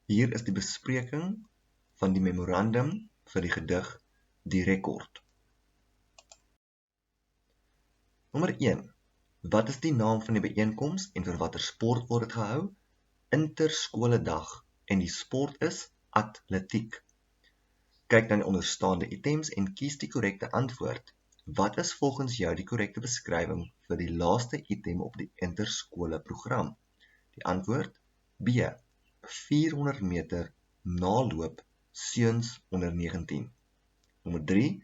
Hier is die bespreking van die memorandum vir die gedig Die Rekord. Nommer 1. Wat is die naam van die byeenkoms en vir watter sport word dit gehou? Interskoledag en die sport is atletiek. Kyk na die onderstaande items en kies die korrekte antwoord. Wat is volgens jou die korrekte beskrywing vir die laaste item op die interskole program? Die antwoord B. 400 meter naloop seuns onder 19. Nommer 3.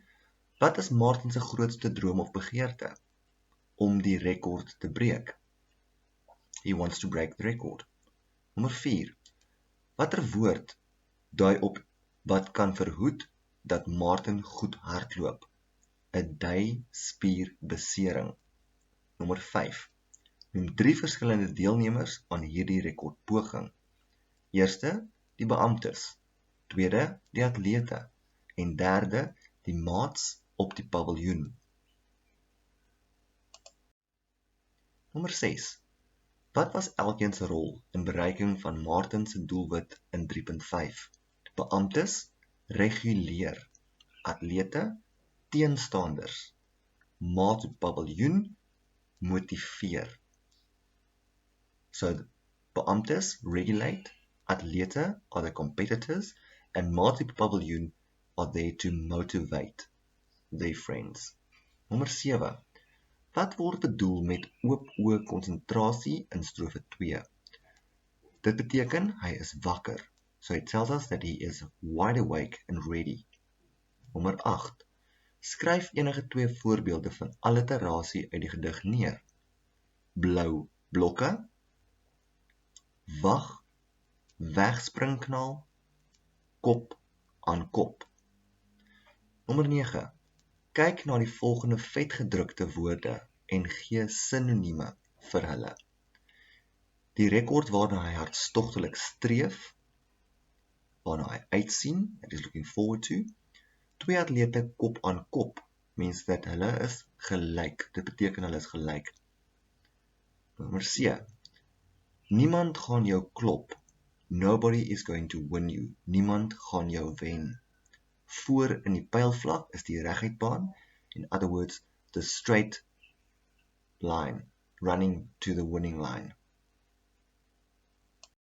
Wat is Martin se grootste droom of begeerte? Om die rekord te breek. He wants to break the record. Nommer 4. Watter woord dui op wat kan verhoed dat Martin goed hardloop? 'n dyspierbesering. Nommer 5. Noem 3 verskillende deelnemers aan hierdie rekordpoging. Eerste, die beamptes. Tweede, die atlete. En derde, die maats op die paviljoen. Nommer 6. Wat was elkeen se rol in bereiking van Martin se doelwit in 3.5? Beamptes reguleer, atlete teenstanders, maats op paviljoen motiveer. So beamptes regulate, atlete are the competitors, and maats op paviljoen are there to motivate their friends. Nommer 7. Wat word bedoel met oop oë konsentrasie in strofe 2? Dit beteken hy is wakker. So it tells us that he is wide awake and ready. Nommer 8. Skryf enige 2 voorbeelde van alliterasie uit die gedig neer. Blou blokke, wag, wegspringknal, kop aan kop. Nommer 9. Kyk na die volgende vetgedrukte woorde en gee sinonieme vir hulle. Die rekord waarna hy hartstogtelik streef, waarna hy uitsien, that is looking forward to. 2 atlete kop aan kop, means that hulle is gelyk. Dit beteken hulle is gelyk. Nommer C. Niemand gaan jou klop. Nobody is going to win you. Niemand gaan jou wen. Voor in die pylvlak is die reguitbaan. In other words, the straight line, running to the winning line.